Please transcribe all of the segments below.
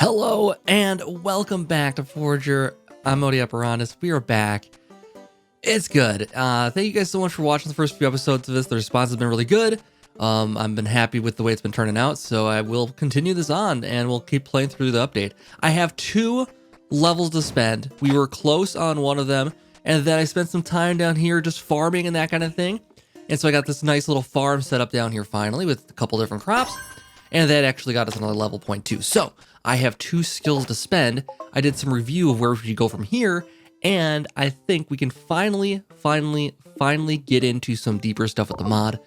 Hello and welcome back to Forager. I'm Modi Apparandus. We are back. It's good. Thank you guys so much for watching the first few episodes of this. The response has been really good. I've been happy with the way it's been turning out, so I will continue this on and we'll keep playing through the update. I have 2 levels to spend. We were close on one of them, and then I spent some time down here just farming and that kind of thing. And so I got this nice little farm set up down here finally with a couple different crops, and that actually got us another level point too. So I have 2 skills to spend. I did some review of where we should go from here, and I think we can finally get into some deeper stuff with the mod.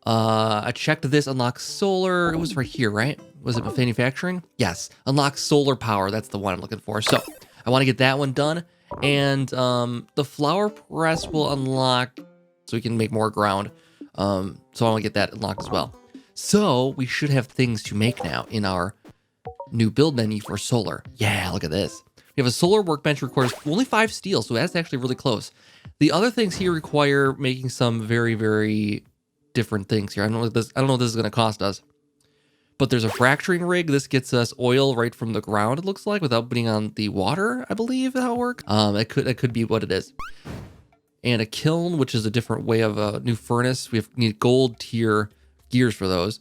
I checked this unlocks solar. It was right here, right? Was it manufacturing? Yes, unlock solar power. That's the one I'm looking for. So I want to get that one done, and the flower press will unlock so we can make more ground. So I want to get that unlocked as well. So we should have things to make now in our new build menu for solar. Yeah, look at this. We have a solar workbench requires only 5 steel, so that's actually really close. The other things here require making some very different things here. I don't know what this is going to cost us. But there's a fracturing rig. This gets us oil right from the ground, it looks like, without putting on the water, I believe is how it works. It could be what it is. And a kiln, which is a different way of a new furnace. We need gold tier gears for those.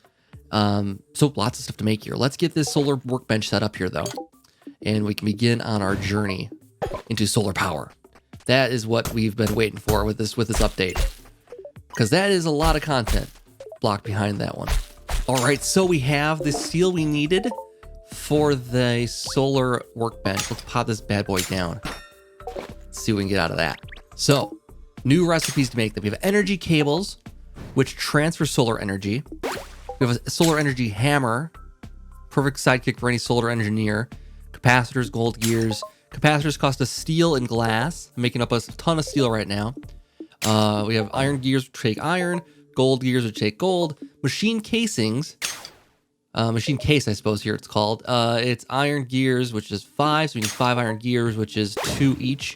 So lots of stuff to make here. Let's get this solar workbench set up here though, and we can begin on our journey into solar power. That is what we've been waiting for with this update, because that is a lot of content blocked behind that one. All right, so we have the steel we needed for the solar workbench. Let's pop this bad boy down. Let's see what we can get out of that. So new recipes to make them. We have energy cables, which transfer solar energy. We have a solar energy hammer, perfect sidekick for any solar engineer. Capacitors, gold gears. Capacitors cost us steel and glass, making up a ton of steel right now. We have iron gears, which take iron. Gold gears, which take gold. Machine casings. Machine case, I suppose here it's called. It's iron gears, which is 5. So we need 5 iron gears, which is 2 each.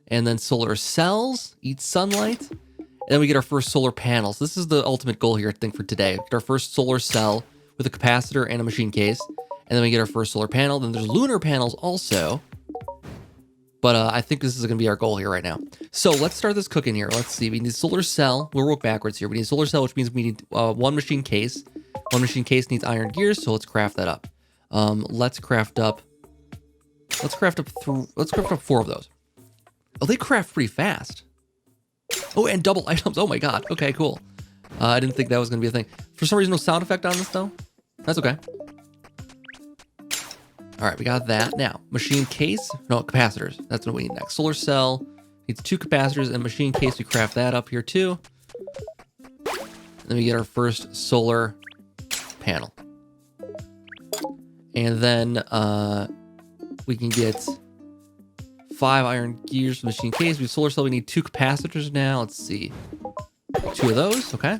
And then solar cells, eat sunlight. And then we get our first solar panels. This is the ultimate goal here, I think, for today. Get our first solar cell with a capacitor and a machine case. And then we get our first solar panel. Then there's lunar panels also. But I think this is going to be our goal here right now. So let's start this cooking here. Let's see. We need solar cell. We'll work backwards here. We need solar cell, which means we need 1 machine case. 1 machine case needs iron gears, so let's craft that up. Let's craft up 4 of those. Oh, they craft pretty fast. Oh, and double items. Oh my god. Okay, cool. I didn't think that was going to be a thing. For some reason, no sound effect on this, though. That's okay. All right, we got that. Now, machine case. No, capacitors. That's what we need next. Solar cell needs 2 capacitors, and machine case. We craft that up here, too. Then we get our first solar panel. And then we can get 5 iron gears for machine case. We have solar cell. We need 2 capacitors now. Let's see. 2 of those. Okay.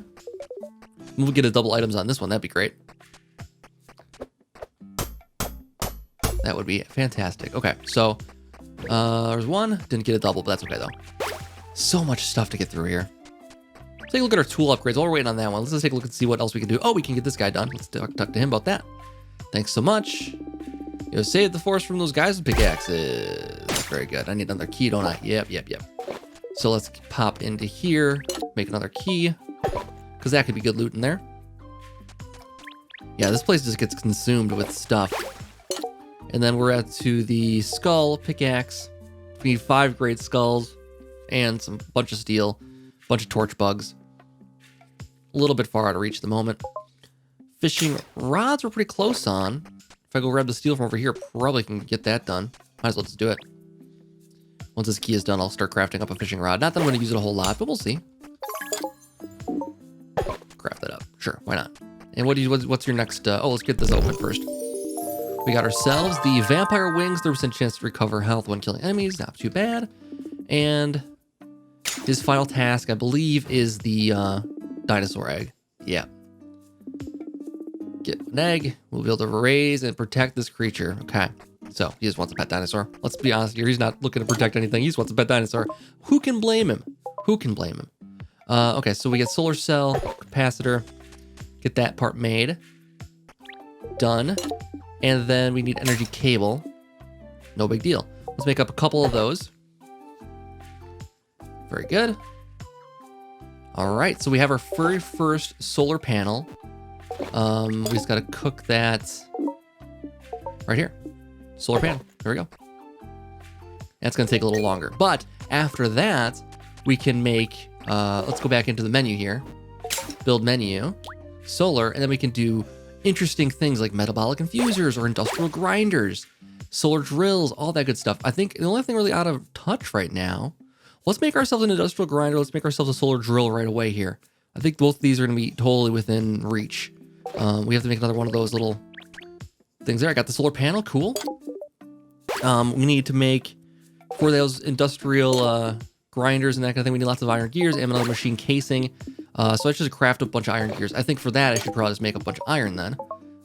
We'll get a double items on this one. That'd be great. That would be fantastic. Okay. So there's 1. Didn't get a double, but that's okay though. So much stuff to get through here. Take a look at our tool upgrades. While we're waiting on that one, let's just take a look and see what else we can do. Oh, we can get this guy done. Let's talk to him about that. Thanks so much. Save the forest from those guys with pickaxes. That's very good. I need another key, don't I? Yep. So let's pop into here, make another key, because that could be good loot in there. Yeah, this place just gets consumed with stuff. And then we're to the skull pickaxe. We need 5 great skulls and some bunch of steel, bunch of torch bugs. A little bit far out of reach at the moment. Fishing rods we're pretty close on. If I go grab the steel from over here, probably can get that done. Might as well just do it. Once this key is done, I'll start crafting up a fishing rod. Not that I'm going to use it a whole lot, but we'll see. Craft that up. Sure, why not? And what's your next... oh, let's get this open first. We got ourselves the vampire wings. 30% chance to recover health when killing enemies. Not too bad. And his final task, I believe, is the dinosaur egg. Yeah. Get an egg. We'll be able to raise and protect this creature. Okay. So he just wants a pet dinosaur. Let's be honest here. He's not looking to protect anything. He just wants a pet dinosaur. Who can blame him? Okay, so we get solar cell, capacitor. Get that part made. Done. And then we need energy cable. No big deal. Let's make up a couple of those. Very good. All right, so we have our very first solar panel. We just gotta cook that right here. Solar panel, there we go. That's gonna take a little longer. But after that, we can make, let's go back into the menu here. Build menu, solar, and then we can do interesting things like metabolic infusers or industrial grinders, solar drills, all that good stuff. I think the only thing really out of touch right now, let's make ourselves an industrial grinder. Let's make ourselves a solar drill right away here. I think both of these are going to be totally within reach. We have to make another one of those little things there. I got the solar panel. Cool. We need to make, for those industrial grinders and that kind of thing, we need lots of iron gears and another machine casing. So I should craft a bunch of iron gears. I think for that, I should probably just make a bunch of iron then.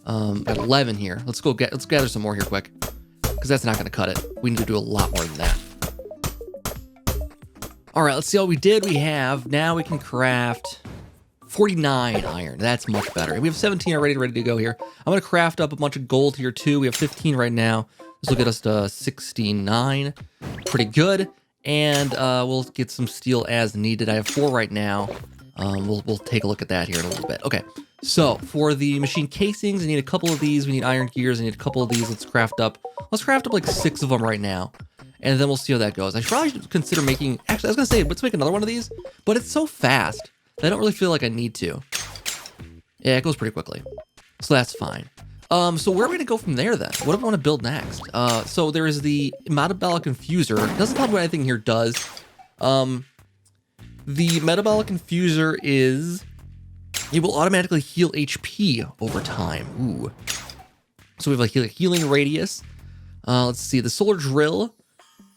Got 11 here. Let's gather some more here quick, because that's not going to cut it. We need to do a lot more than that. All right, let's see what we did. Now we can craft 49 iron. That's much better. We have 17 already ready to go here. I'm going to craft up a bunch of gold here too. We have 15 right now. This will get us to 69. Pretty good. And we'll get some steel as needed. I have 4 right now. We'll take a look at that here in a little bit. Okay, so for the machine casings, I need a couple of these. We need iron gears. I need a couple of these. Let's craft up like 6 of them right now. And then we'll see how that goes. I probably should consider making, actually I was gonna say, let's make another one of these, but it's so fast that I don't really feel like I need to. Yeah, it goes pretty quickly. So that's fine. So where are we gonna go from there then? What do we want to build next? So there is the Metabolic Infuser. It doesn't tell me what anything here does. The Metabolic Infuser it will automatically heal HP over time. Ooh. So we have a healing radius. Let's see, the solar drill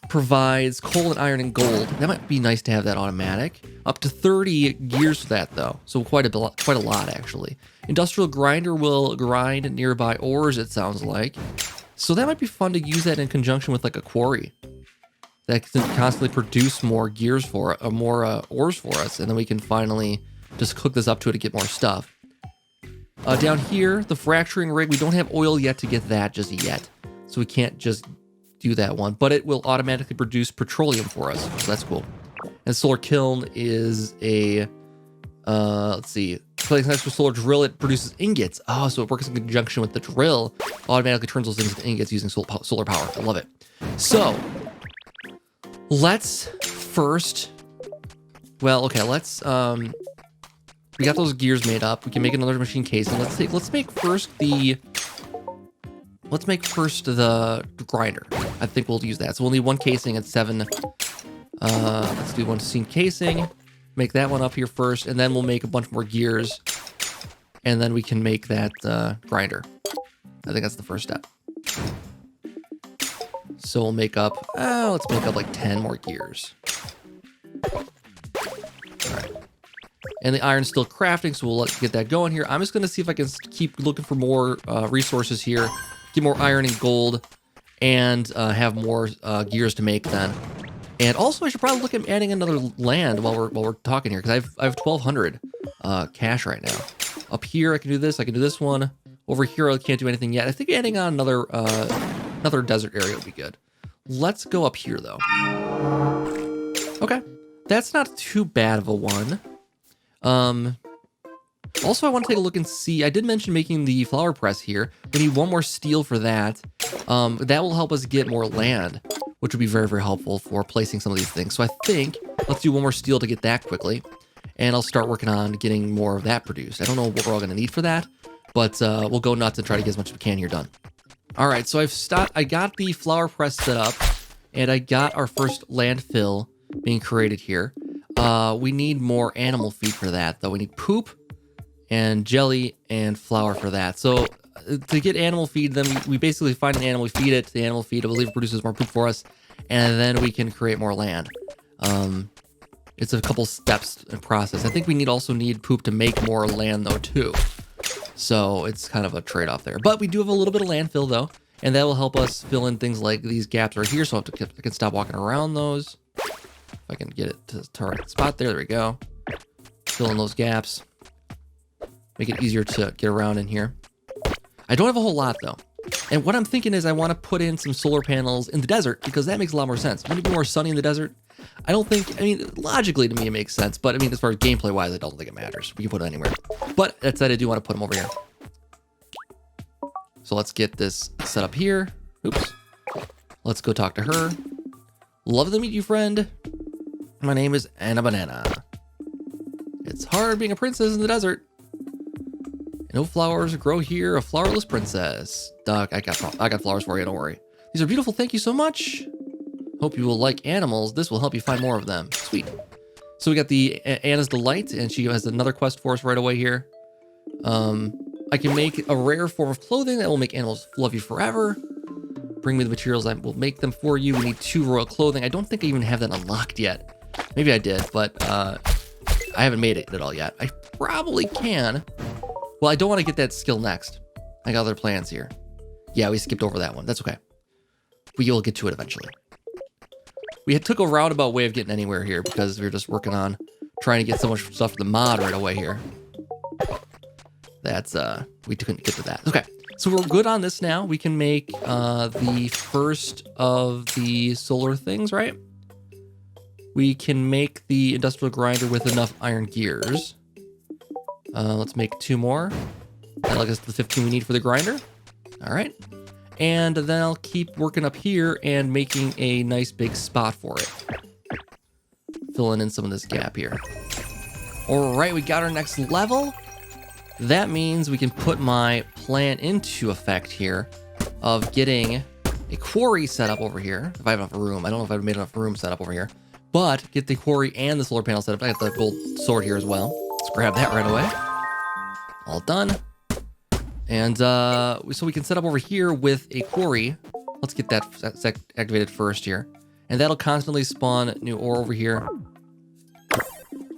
provides coal and iron and gold. That might be nice to have that automatic. Up to 30 gears for that though. So quite a lot actually. Industrial grinder will grind nearby ores, it sounds like. So that might be fun to use that in conjunction with like a quarry that can constantly produce more gears for it, or more ores for us, and then we can finally just hook this up to it to get more stuff. Down here, the fracturing rig, we don't have oil yet to get that just yet. So we can't just do that one, but it will automatically produce petroleum for us, so that's cool. And solar kiln is a, let's see, place next to solar drill, it produces ingots. Oh, so it works in conjunction with the drill, automatically turns those things into ingots using solar power. I love it. So let's first, well, okay, let's, we got those gears made up. We can make another machine casing. Let's make first the grinder. I think we'll use that. So we'll need 1 casing and 7. Let's do 1 machine casing. Make that one up here first, and then we'll make a bunch more gears, and then we can make that grinder. I think that's the first step. So we'll make up, let's make up like 10 more gears. All right. And the iron's still crafting, so we'll get that going here. I'm just going to see if I can keep looking for more resources here, get more iron and gold, and have more gears to make then. And also, I should probably look at adding another land while we're talking here, because I have 1,200 cash right now. Up here, I can do this. I can do this one. Over here, I can't do anything yet. I think adding on another desert area would be good. Let's go up here though. Okay, that's not too bad of a one. Also, I want to take a look and see, I did mention making the flower press here. We need 1 more steel for that. That will help us get more land, which would be very, very helpful for placing some of these things. So I think, let's do 1 more steel to get that quickly. And I'll start working on getting more of that produced. I don't know what we're all going to need for that, but we'll go nuts and try to get as much as we can here done. All right, so I got the flower press set up, and I got our first landfill being created here. We need more animal feed for that, though. We need poop and jelly and flour for that. So to get animal feed, then we basically find an animal, we feed it. The animal feed, I believe, produces more poop for us, and then we can create more land. It's a couple steps in process. I think we also need poop to make more land, though, too. So it's kind of a trade-off there. But we do have a little bit of landfill, though, and that will help us fill in things like these gaps right here. So I can stop walking around those. If I can get it to the right spot there we go. Fill in those gaps. Make it easier to get around in here. I don't have a whole lot, though. And what I'm thinking is I want to put in some solar panels in the desert because that makes a lot more sense. Wouldn't it be more sunny in the desert? I don't think, I mean, logically to me it makes sense, but I mean, as far as gameplay wise, I don't think it matters. We can put it anywhere. But that said, I do want to put them over here. So let's get this set up here. Oops. Let's go talk to her. Love to meet you, friend. My name is Anna Banana. It's hard being a princess in the desert. No flowers grow here, a flowerless princess. Duck, I got flowers for you, don't worry. These are beautiful, thank you so much. Hope you will like animals. This will help you find more of them. Sweet. So we got the Anna's Delight, and she has another quest for us right away here. I can make a rare form of clothing that will make animals love you forever. Bring me the materials, I will make them for you. We need 2 royal clothing. I don't think I even have that unlocked yet. Maybe I did, but I haven't made it at all yet. I probably can. Well, I don't want to get that skill next. I got other plans here. Yeah, we skipped over that one. That's okay. We will get to it eventually. We took a roundabout way of getting anywhere here because we were just working on trying to get so much stuff to the mod right away here. That's, we couldn't get to that. Okay, so we're good on this now. We can make the first of the solar things, right? We can make the industrial grinder with enough iron gears. Let's make 2 more. That'll get us the 15 we need for the grinder. All right. And then I'll keep working up here and making a nice big spot for it. Filling in some of this gap here. All right, we got our next level. That means we can put my plan into effect here of getting a quarry set up over here. If I have enough room. I don't know if I've made enough room set up over here. But get the quarry and the solar panel set up. I got the gold sword here as well. Let's grab that right away. All done. And so we can set up over here with a quarry. Let's get that activated first here. And that'll constantly spawn new ore over here.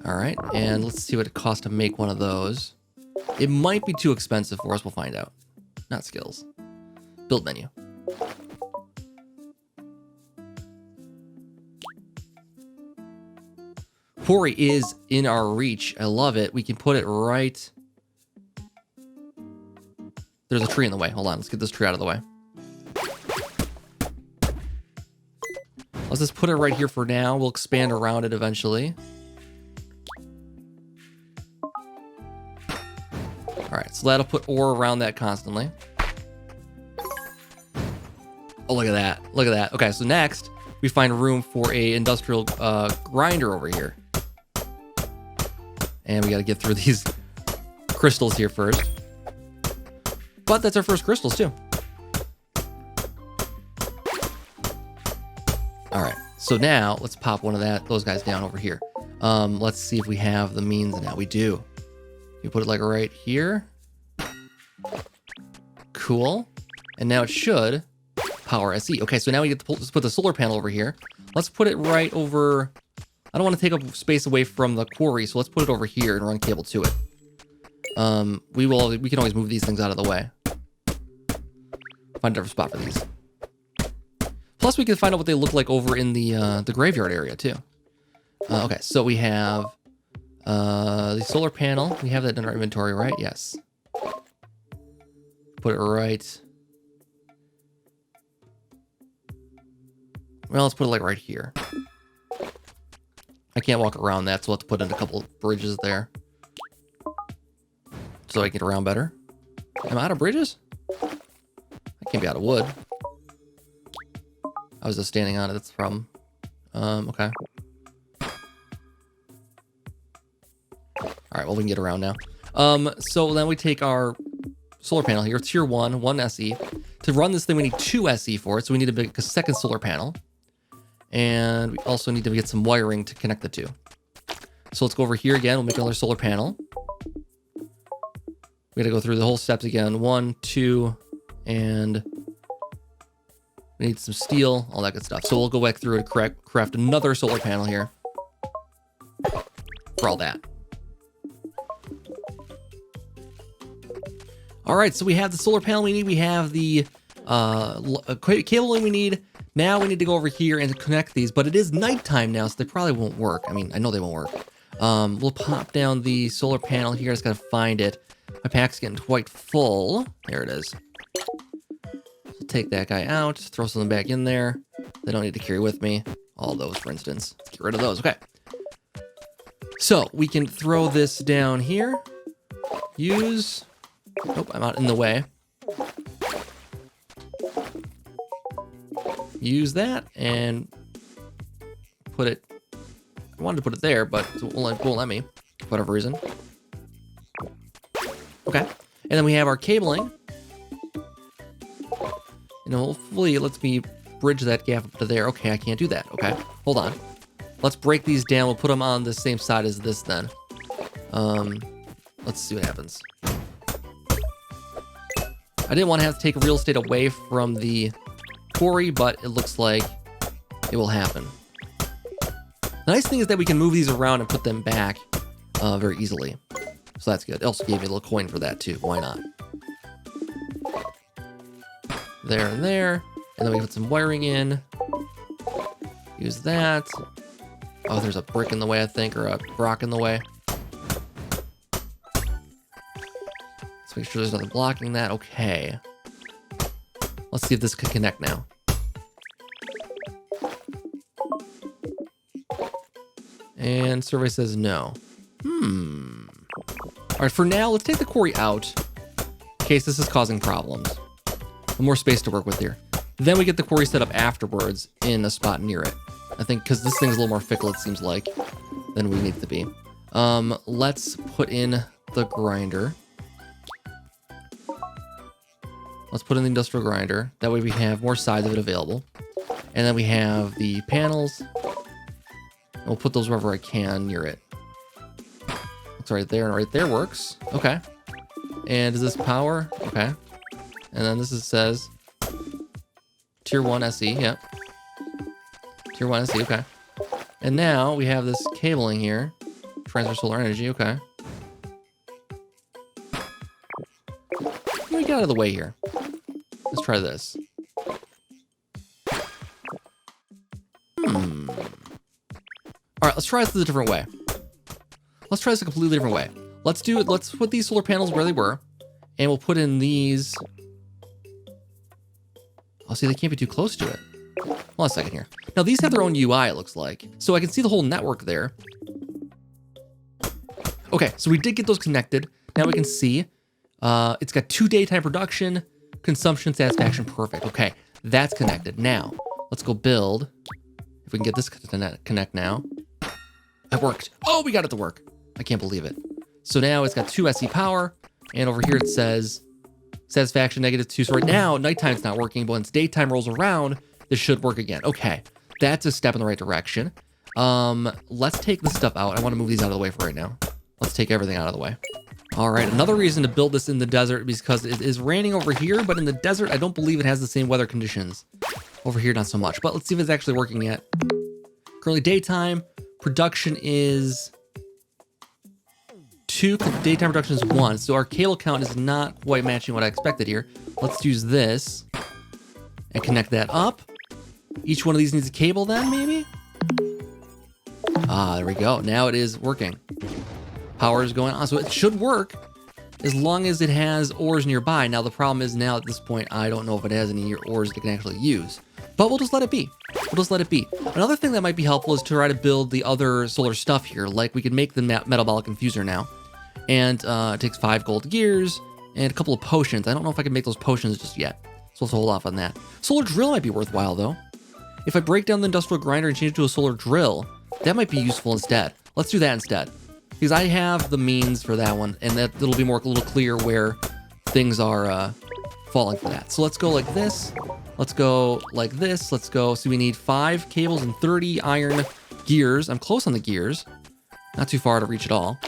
All right, and let's see what it costs to make one of those. It might be too expensive for us, we'll find out. Not skills. Build menu. Quarry is in our reach. I love it. We can put it right... There's a tree in the way. Hold on, let's get this tree out of the way. Let's just put it right here for now. We'll expand around it eventually. All right, so that'll put ore around that constantly. Oh, look at that. Look at that. Okay, so next, we find room for a industrial grinder over here. And we got to get through these crystals here first. But that's our first crystals too. All right, so now let's pop one of those guys down over here. Let's see if we have the means now. We do. You put it like right here. Cool. And now it should power SE. Okay, so now we get to let's put the solar panel over here. Let's put it right over. I don't want to take up space away from the quarry, so let's put it over here and run cable to it. We can always move these things out of the way. Find a different spot for these. Plus, we can find out what they look like over in the graveyard area too. Okay, so we have the solar panel. We have that in our inventory, right? Yes. Put it right. Well, let's put it like right here. I can't walk around that, so let's put in a couple bridges there. So I can get around better. Am I out of bridges? I can't be out of wood. I was just standing on it, that's the problem. Okay. All right, well, we can get around now. So then we take our solar panel here, tier 1 SE. To run this thing, we need 2 SE for it, so we need to make a second solar panel. And we also need to get some wiring to connect the two. So let's go over here again, we'll make another solar panel. We gotta go through the whole steps again. 1, 2, and we need some steel, all that good stuff. So we'll go back through and craft another solar panel here for all that. All right, so we have the solar panel we need. We have the cabling we need. Now we need to go over here and connect these, but it is nighttime now, so they probably won't work. I mean, I know they won't work. We'll pop down the solar panel here. I just gotta find it. My pack's getting quite full. There it is. take that guy out, throw something back in there. They don't need to carry with me. All those, for instance. Let's get rid of those. Okay. So we can throw this down here. Use. Nope, I'm out in the way. Use that and put it. I wanted to put it there, but it won't let me for whatever reason. Okay. And then we have our cabling. And hopefully it lets me bridge that gap up to there. Okay, I can't do that. Okay, hold on. Let's break these down. We'll put them on the same side as this then. Let's see what happens. I didn't want to have to take real estate away from the quarry, but it looks like it will happen. The nice thing is that we can move these around and put them back very easily. So that's good. It also gave me a little coin for that too. Why not? There and there. And then we put some wiring in. Use that. Oh, there's a brick in the way, I think, or a rock in the way. Let's make sure there's nothing blocking that. Okay. Let's see if this can connect now. And survey says no. All right, for now, let's take the quarry out in case this is causing problems. More space to work with here. Then we get the quarry set up afterwards in a spot near it. I think because this thing's a little more fickle, it seems like, than we need it to be. Let's put in the grinder. Let's put in the industrial grinder. That way we have more sides of it available. And then we have the panels. And we'll put those wherever I can near it. Looks right there, and right there works. Okay. And is this power? Okay. And then this says Tier 1 SE, yep. Tier 1 SE, okay. And now we have this cabling here. Transfer solar energy, okay. Let me get out of the way here. Let's try this. All right, let's try this a different way. Let's try this a completely different way. Let's put these solar panels where they were, and we'll put in these. Oh, see, they can't be too close to it. Hold on a second here. Now, these have their own UI, it looks like. So I can see the whole network there. Okay, so we did get those connected. Now we can see it's got 2 daytime production, consumption, satisfaction, perfect. Okay, that's connected. Now, let's go build. If we can get this to connect now. It worked. Oh, we got it to work. I can't believe it. So now it's got 2 SE power, and over here it says satisfaction -2. So right now, nighttime's not working, but once daytime rolls around, this should work again. Okay, that's a step in the right direction. Let's take this stuff out. I want to move these out of the way for right now. Let's take everything out of the way. All right, another reason to build this in the desert is because it is raining over here, but in the desert, I don't believe it has the same weather conditions. Over here, not so much, but let's see if it's actually working yet. Currently daytime, production is 2, daytime production is 1, so our cable count is not quite matching what I expected here. Let's use this and connect that up. Each one of these needs a cable then, maybe? Ah, there we go. Now it is working. Power is going on, so it should work as long as it has ores nearby. Now, the problem is now at this point, I don't know if it has any ores that can actually use, but we'll just let it be. We'll just let it be. Another thing that might be helpful is to try to build the other solar stuff here. Like we could make the Metabolic Infuser now, and it takes 5 gold gears and a couple of potions. I don't know if I can make those potions just yet, so let's hold off on that. Solar drill might be worthwhile though. If I break down the industrial grinder and change it to a solar drill, that might be useful instead. Let's do that instead, because I have the means for that one, and that it'll be a little clear where things are falling for that. So let's go like this. Let's go like this. Let's go. So we need 5 cables and 30 iron gears. I'm close on the gears. Not too far to reach at all.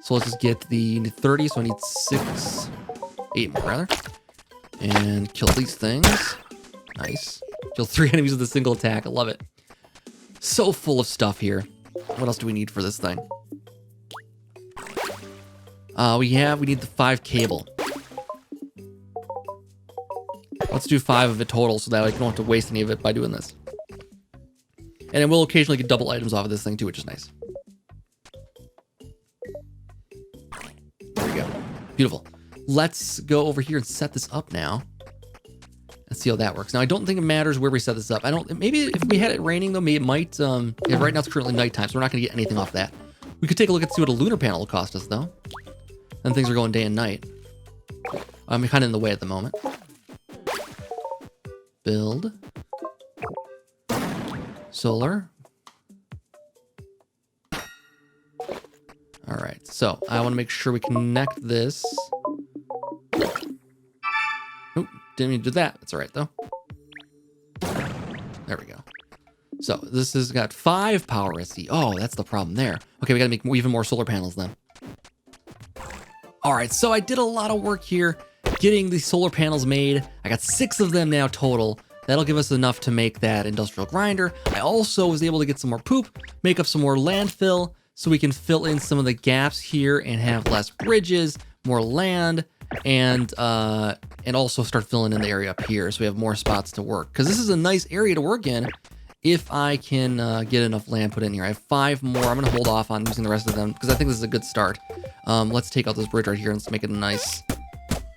So let's just get the 30. So I need 6, 8 more rather. And kill these things. Nice. Kill 3 enemies with a single attack. I love it. So full of stuff here. What else do we need for this thing? We need the 5 cable. Let's do 5 of it total so that I don't have to waste any of it by doing this. And then we'll occasionally get double items off of this thing too, which is nice. There we go. Beautiful. Let's go over here and set this up now. Let's see how that works. Now, I don't think it matters where we set this up. Maybe if we had it raining though, maybe it might, yeah, right now it's currently nighttime, so we're not gonna get anything off that. We could take a look and see what a lunar panel will cost us though. And things are going day and night. I'm kind of in the way at the moment. Build. Solar. All right, so I want to make sure we connect this. Oop, didn't mean to do that. That's all right though. There we go. So this has got 5 power SC. Oh, that's the problem there. Okay, we gotta make even more solar panels then. All right, so I did a lot of work here getting these solar panels made. I got 6 of them now total. That'll give us enough to make that industrial grinder. I also was able to get some more poop, make up some more landfill, so we can fill in some of the gaps here and have less bridges, more land, and also start filling in the area up here so we have more spots to work. Because this is a nice area to work in if I can get enough land put in here. I have 5 more. I'm going to hold off on using the rest of them because I think this is a good start. Let's take out this bridge right here and let's make it a nice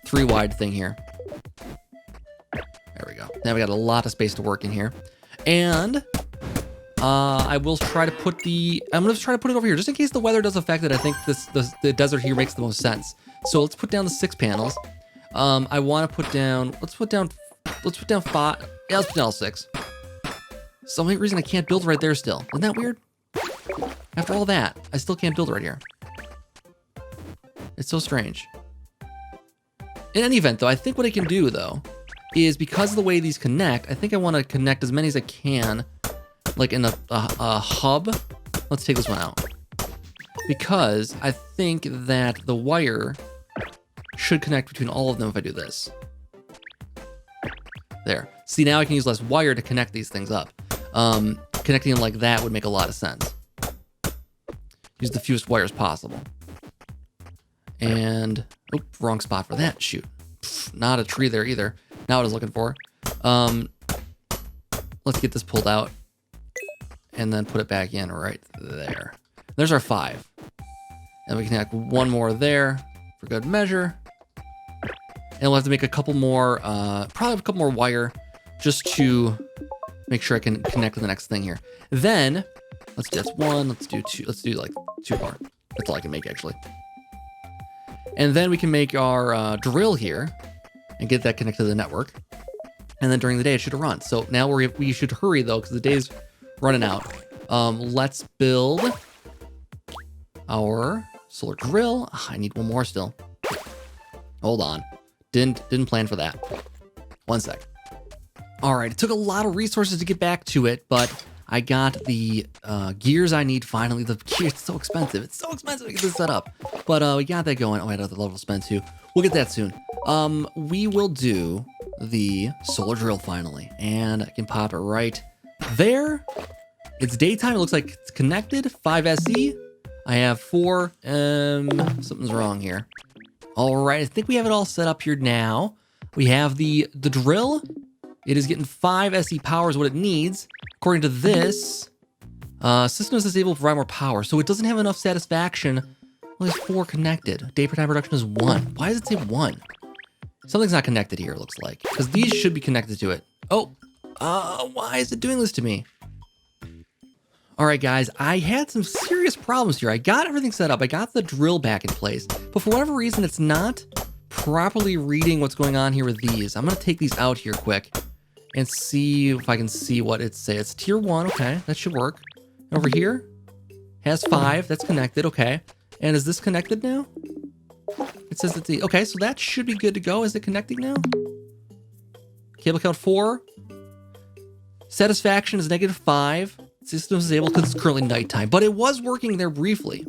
3 wide thing here. There we go. Now we got a lot of space to work in here. And I will try to put I'm going to try to put it over here just in case the weather does affect it. I think the desert here makes the most sense. So let's put down the 6 panels. I want to put down, let's put down 5. Yeah, let's put down all 6. For some reason I can't build right there still. Isn't that weird? After all that, I still can't build right here. It's so strange. In any event though, I think what I can do though, is because of the way these connect, I think I want to connect as many as I can, like in a hub. Let's take this one out. Because I think that the wire should connect between all of them if I do this. There. See, now I can use less wire to connect these things up. Connecting them like that would make a lot of sense. Use the fewest wires possible. And, oh, wrong spot for that. Shoot. Not a tree there either. Not what I was looking for. Let's get this pulled out and then put it back in right there. There's our 5. And we can connect one more there for good measure. And we'll have to make a couple more, probably a couple more wire just to make sure I can connect to the next thing here. Then, let's do that's 1, let's do 2, let's do like 2 more. That's all I can make actually. And then we can make our drill here and get that connected to the network. And then during the day it should run. So now we should hurry though because the day's running out. Let's build our solar drill. I need one more still. Hold on. Didn't plan for that. 1 sec. All right, it took a lot of resources to get back to it, but I got the gears I need finally. The gear, it's so expensive. It's so expensive to get this set up. But we got that going. Oh, I had another level to spend too. We'll get that soon. We will do the solar drill finally. And I can pop it right there. It's daytime. It looks like it's connected. 5 SE. I have 4. Something's wrong here. All right, I think we have it all set up here now. We have the drill. It is getting 5 SE power is what it needs. According to this, system is disabled to provide more power, so it doesn't have enough satisfaction. Only has 4 connected. Daytime production is 1. Why does it say 1? Something's not connected here, it looks like, because these should be connected to it. Oh, why is it doing this to me? All right, guys, I had some serious problems here. I got everything set up. I got the drill back in place, but for whatever reason, it's not properly reading what's going on here with these. I'm gonna take these out here quick and see if I can see what it says. It's tier 1, okay, that should work. Over here, has 5, that's connected, okay. And is this connected now? It says it's okay, so that should be good to go. Is it connecting now? Cable count 4. Satisfaction is -5. System is disabled because it's currently nighttime, but it was working there briefly.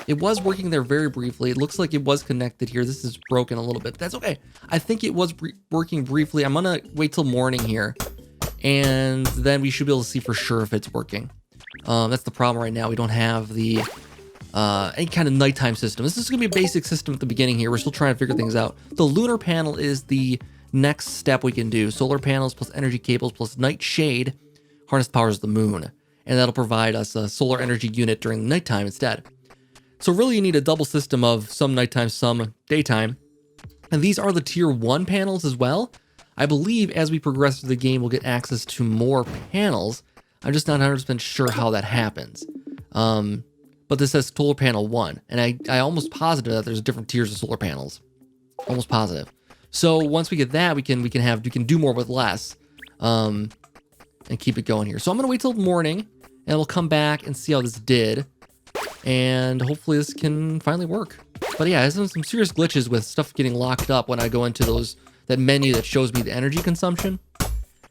It was working there very briefly. It looks like it was connected here. This is broken a little bit. That's okay. I think it was working briefly. I'm gonna wait till morning here, and then we should be able to see for sure if it's working. That's the problem right now. We don't have the any kind of nighttime system. This is gonna be a basic system at the beginning here. We're still trying to figure things out. The lunar panel is the next step we can do. Solar panels plus energy cables plus night shade harness the powers of the moon. And that'll provide us a solar energy unit during the nighttime instead. So really you need a double system of some nighttime, some daytime. And these are the tier 1 panels as well. I believe as we progress through the game, we'll get access to more panels. I'm just not 100% sure how that happens. But this says solar panel 1, and I almost positive that there's different tiers of solar panels. Almost positive. So once we get that, we can do more with less, and keep it going here. So I'm gonna wait till morning, and we'll come back and see how this did, and hopefully this can finally work. But yeah, there's some serious glitches with stuff getting locked up when I go into that menu that shows me the energy consumption.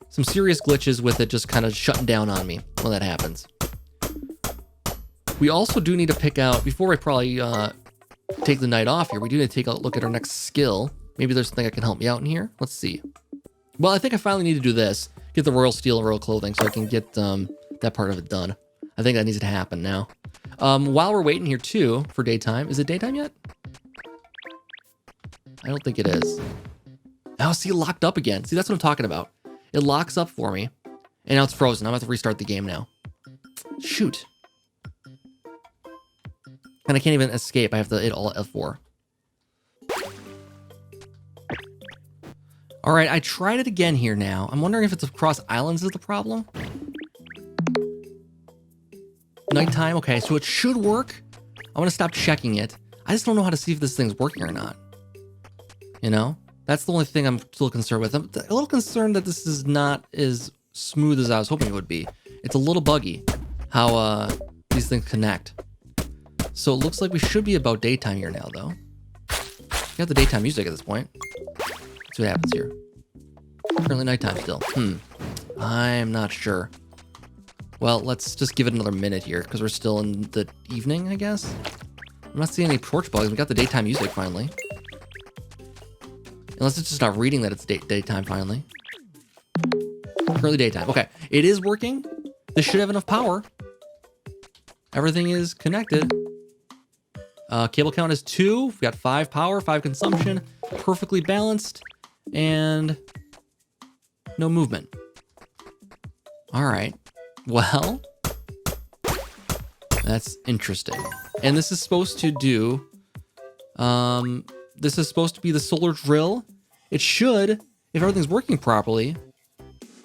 Some serious glitches with it just kind of shutting down on me when that happens. We also do need to pick out, before I probably take the night off here, we do need to take a look at our next skill. Maybe there's something that can help me out in here. Let's see. Well, I think I finally need to do this. Get the Royal Steel and Royal Clothing so I can get that part of it done. I think that needs to happen now. While we're waiting here too for daytime, is it daytime yet? I don't think it is. Oh, see, it locked up again. See, that's what I'm talking about. It locks up for me, and now it's frozen. I'm gonna have to restart the game now. Shoot. And I can't even escape. I have to hit Alt F4. All right, I tried it again here now. I'm wondering if it's across islands is the problem. Nighttime, okay, so it should work. I want to stop checking it. I just don't know how to see if this thing's working or not. You know? That's the only thing I'm still concerned with. I'm a little concerned that this is not as smooth as I was hoping it would be. It's a little buggy how these things connect. So it looks like we should be about daytime here now, though. We got the daytime music at this point. Let's see what happens here. Currently nighttime still. I'm not sure. Well, let's just give it another minute here, because we're still in the evening, I guess. I'm not seeing any torch bugs. We got the daytime music finally. Unless it's just not reading that it's daytime finally. Currently daytime. Okay, it is working. This should have enough power. Everything is connected. Cable count is 2. We've got 5 power, 5 consumption. Perfectly balanced. And no movement. All right. Well, that's interesting. And this is supposed to do... this is supposed to be the solar drill. It should, if everything's working properly,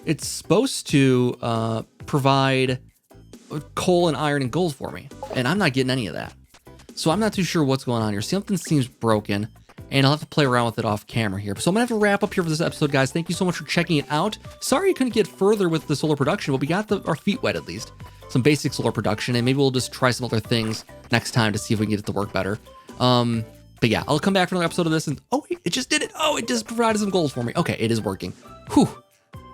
it's supposed to provide coal and iron and gold for me. And I'm not getting any of that. So I'm not too sure what's going on here. Something seems broken, and I'll have to play around with it off camera here. So I'm gonna have to wrap up here for this episode, guys. Thank you so much for checking it out. Sorry I couldn't get further with the solar production, but we got our feet wet at least. Some basic solar production, and maybe we'll just try some other things next time to see if we can get it to work better. But yeah, I'll come back for another episode of this, and oh wait, it just did it. Oh, it just provided some gold for me. Okay, it is working. Whew,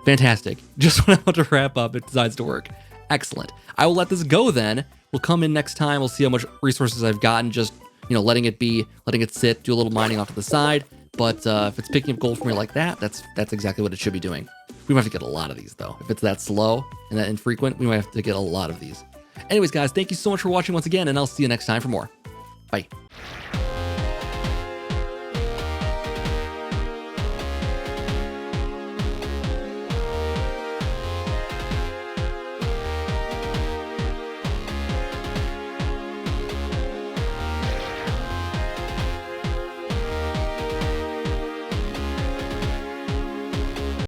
fantastic. Just when I want to wrap up, it decides to work. Excellent. I will let this go then. We'll come in next time. We'll see how much resources I've gotten, just, you know, letting it be, letting it sit, do a little mining off to the side. But if it's picking up gold for me like that, that's exactly what it should be doing. We might have to get a lot of these though. If it's that slow and that infrequent, we might have to get a lot of these. Anyways, guys, thank you so much for watching once again, and I'll see you next time for more. Bye.